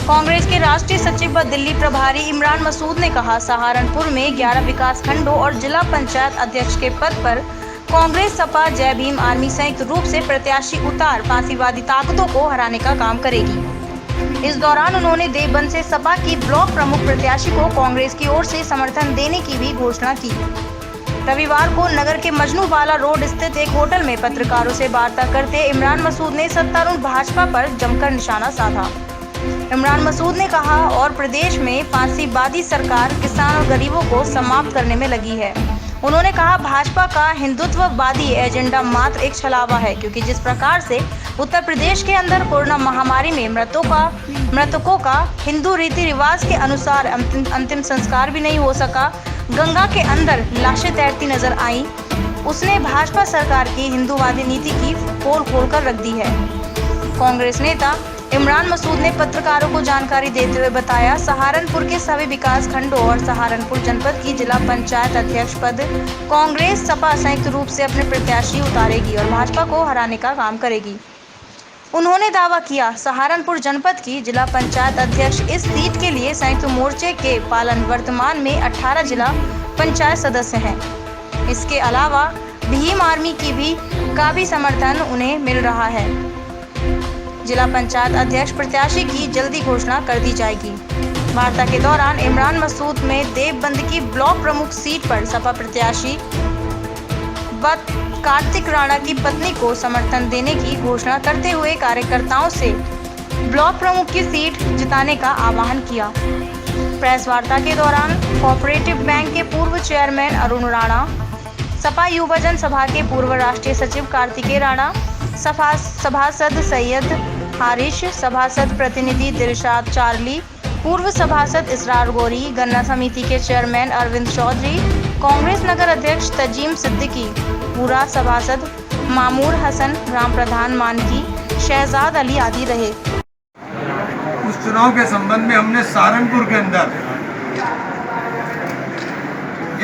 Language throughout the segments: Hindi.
कांग्रेस के राष्ट्रीय सचिव व दिल्ली प्रभारी इमरान मसूद ने कहा, सहारनपुर में 11 विकास खंडों और जिला पंचायत अध्यक्ष के पद पर कांग्रेस सपा जय भीम आर्मी संयुक्त रूप से प्रत्याशी उतार फांसीवादी ताकतों को हराने का काम करेगी। इस दौरान उन्होंने देवबंद से सपा की ब्लॉक प्रमुख प्रत्याशी को कांग्रेस की ओर से समर्थन देने की भी घोषणा की। रविवार को नगर के मजनूवाला रोड स्थित एक होटल में पत्रकारों से वार्ता करते इमरान मसूद ने सत्तारूढ़ भाजपा पर जमकर निशाना साधा। इमरान मसूद ने कहा, और प्रदेश में फांसीवादी सरकार किसान और गरीबों को समाप्त करने में लगी है। उन्होंने कहा, भाजपा का हिंदुत्ववादी एजेंडा मात्र एक छलावा है, क्योंकि जिस प्रकार से उत्तर प्रदेश के अंदर कोरोना महामारी में मृतकों का हिंदू रीति रिवाज के अनुसार अंतिम संस्कार भी नहीं हो सका, गंगा के अंदर लाशें तैरती नजर आई, उसने भाजपा सरकार की हिंदूवादी नीति की पोल खोलकर रख दी है। कांग्रेस नेता इमरान मसूद ने पत्रकारों को जानकारी देते हुए बताया, सहारनपुर के सभी विकास खंडों और सहारनपुर जनपद की जिला पंचायत अध्यक्ष पद कांग्रेस सपा संयुक्त रूप से अपने प्रत्याशी उतारेगी और भाजपा को हराने का काम करेगी। उन्होंने दावा किया, सहारनपुर जनपद की जिला पंचायत अध्यक्ष इस सीट के लिए संयुक्त मोर्चे के पालन वर्तमान में 18 जिला पंचायत सदस्य हैं। इसके अलावा भीम आर्मी का भी समर्थन उन्हें मिल रहा है। जिला पंचायत अध्यक्ष प्रत्याशी की जल्दी घोषणा कर दी जाएगी। वार्ता के दौरान इमरान मसूद में देवबंद की ब्लॉक प्रमुख सीट पर सपा प्रत्याशी व कार्तिक राणा की पत्नी को समर्थन देने की घोषणा करते हुए कार्यकर्ताओं से ब्लॉक प्रमुख की सीट जिताने का आह्वान किया। प्रेस वार्ता के दौरान कोऑपरेटिव बैंक के पूर्व चेयरमैन अरुण राणा, सपा युवा जन सभा के पूर्व राष्ट्रीय सचिव कार्तिकेय राणा, सभासद सैयद हारिश, सभासद प्रतिनिधि दिलशाद चार्ली, पूर्व सभासद इसरार गोरी, गन्ना समिति के चेयरमैन अरविंद चौधरी, कांग्रेस नगर अध्यक्ष तजीम सिद्दीकी, पूरा सभासद मामूर हसन, ग्राम प्रधान मानकी, शहजाद अली आदि रहे। उस चुनाव के संबंध में हमने सहारनपुर के अंदर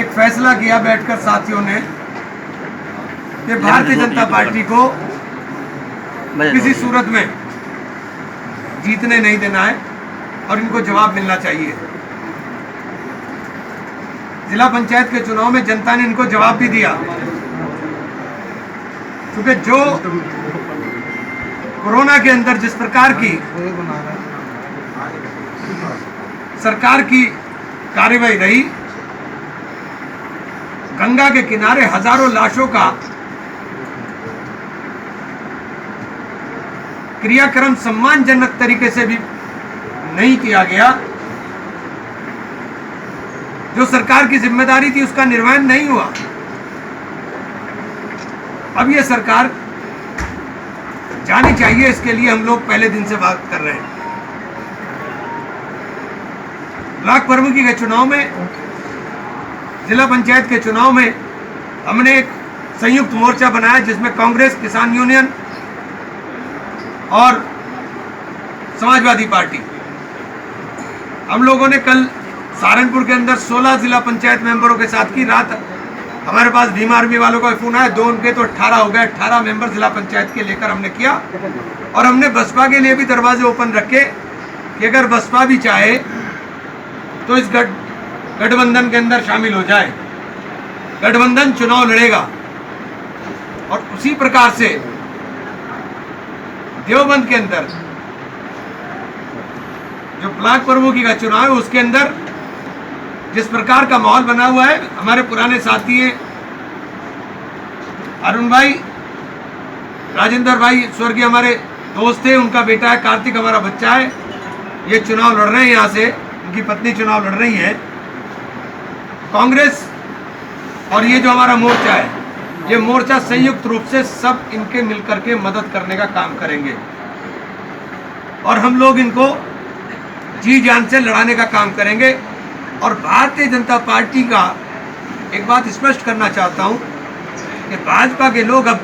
एक फैसला किया बैठकर साथियों ने कि भारतीय जनता पार्टी को किसी सूरत में जीतने नहीं देना है और इनको जवाब मिलना चाहिए। जिला पंचायत के चुनाव में जनता ने इनको जवाब भी दिया, क्योंकि जो कोरोना के अंदर जिस प्रकार की सरकार की कार्रवाई रही, गंगा के किनारे हजारों लाशों का क्रियाक्रम सम्मानजनक तरीके से भी नहीं किया गया, जो सरकार की जिम्मेदारी थी उसका निर्वहन नहीं हुआ। अब ये सरकार जानी चाहिए, इसके लिए हम लोग पहले दिन से बात कर रहे हैं। ब्लॉक प्रमुखी के चुनाव में, जिला पंचायत के चुनाव में हमने एक संयुक्त मोर्चा बनाया जिसमें कांग्रेस, किसान यूनियन और समाजवादी पार्टी, हम लोगों ने कल सहारनपुर के अंदर 16 जिला पंचायत मेंबरों के साथ की। रात हमारे पास भीम आर्मी वालों का फोन आया, 2 उनके तो 18 हो गए। 18 मेंबर जिला पंचायत के लेकर हमने किया और हमने बसपा के लिए भी दरवाजे ओपन रखे कि अगर बसपा भी चाहे तो इस गठबंधन के अंदर शामिल हो जाए। गठबंधन चुनाव लड़ेगा और उसी प्रकार से देवबंद के अंदर जो ब्लॉक प्रमुखी का चुनाव है उसके अंदर जिस प्रकार का माहौल बना हुआ है, हमारे पुराने साथी हैं अरुण भाई, राजेंद्र भाई स्वर्गीय हमारे दोस्त थे, उनका बेटा है कार्तिक, हमारा बच्चा है, ये चुनाव लड़ रहे हैं। यहाँ से उनकी पत्नी चुनाव लड़ रही है। कांग्रेस और ये जो हमारा मोर्चा है, ये मोर्चा संयुक्त रूप से सब इनके मिलकर के मदद करने का काम करेंगे और हम लोग इनको जी जान से लड़ाने का काम करेंगे। और भारतीय जनता पार्टी का एक बात स्पष्ट करना चाहता हूं कि भाजपा के लोग अब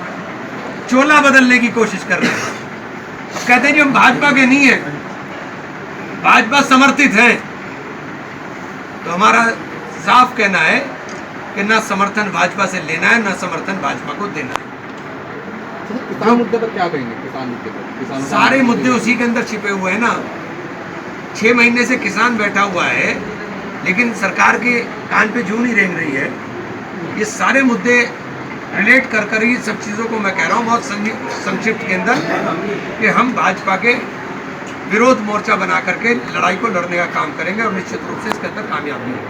चोला बदलने की कोशिश कर रहे हैं। अब कहते हैं कि हम भाजपा के नहीं हैं, भाजपा समर्थित हैं, तो हमारा साफ कहना है कि ना समर्थन भाजपा से लेना है, ना समर्थन भाजपा को देना है। किसान मुद्दे पर क्या कहेंगे? किसान मुद्दे पर सारे मुद्दे उसी के अंदर छिपे हुए हैं ना। 6 महीने से किसान बैठा हुआ है, लेकिन सरकार के कान पे जूं नहीं रेंग रही है। ये सारे मुद्दे रिलेट कर ही सब चीज़ों को मैं कह रहा हूँ बहुत संक्षिप्त के अंदर कि हम भाजपा के विरोध मोर्चा बना करके लड़ाई को लड़ने का काम करेंगे और निश्चित रूप से इसके अंदर कामयाबी होगी।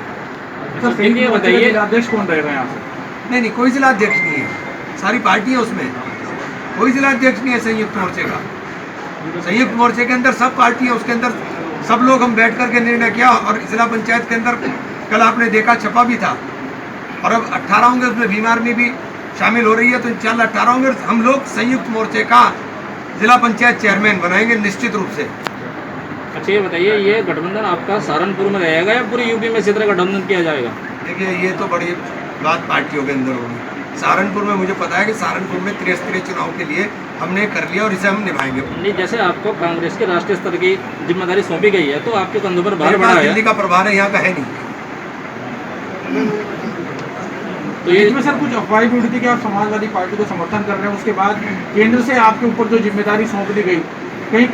सर ये बताइए अध्यक्ष कौन रह रहे हैं यहाँ नहीं, कोई जिला अध्यक्ष नहीं है, सारी पार्टी है उसमें, कोई जिला अध्यक्ष नहीं है संयुक्त मोर्चे का। संयुक्त मोर्चे के अंदर सब पार्टी है, उसके अंदर सब लोग हम बैठ करके निर्णय किया और जिला पंचायत के अंदर कल आपने देखा छपा भी था और अब 18 होंगे, उसमें भीम आर्मी भी शामिल हो रही है, तो इंशाल्लाह 18 होंगे। हम लोग संयुक्त मोर्चे का जिला पंचायत चेयरमैन बनाएंगे निश्चित रूप से। अच्छा ये बताइए, ये गठबंधन आपका सहारनपुर में रहेगा या पूरी यूपी में इसी तरह गठबंधन किया जाएगा? देखिए ये तो बड़ी बात पार्टियों के अंदर होगी। सहारनपुर में मुझे पता है कि सहारनपुर में त्रिस्तरीय चुनाव के लिए हमने कर लिया और इसे हम निभाएंगे। नहीं, जैसे आपको कांग्रेस के राष्ट्रीय स्तर की जिम्मेदारी सौंपी गई है तो आपके कंधों पर भार बढ़ा है। दिल्ली का प्रभार है, यहाँ का है नहीं। तो इसमें सर कुछ अफवाहें भी उड़ी थी कि आप समाजवादी पार्टी को समर्थन कर रहे हैं, उसके बाद केंद्र से आपके ऊपर जो जिम्मेदारी सौंप दी गई, कहीं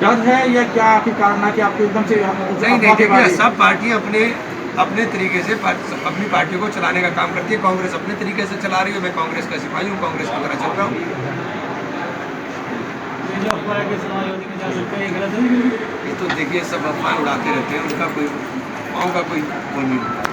डर है या क्या आखिर कारण है कि आपको एकदम से नहीं देखिए, सब पार्टियां अपने तरीके से अपनी पार्टी को चलाने का काम करती है। कांग्रेस अपने तरीके से चला रही है, मैं कांग्रेस का सिपाही हूँ, कांग्रेस की तरह चल रहा हूँ। ये तो देखिए सब अफवाह उड़ाते रहते हैं, उनका कोई पाँव का कोई वो नहीं होता।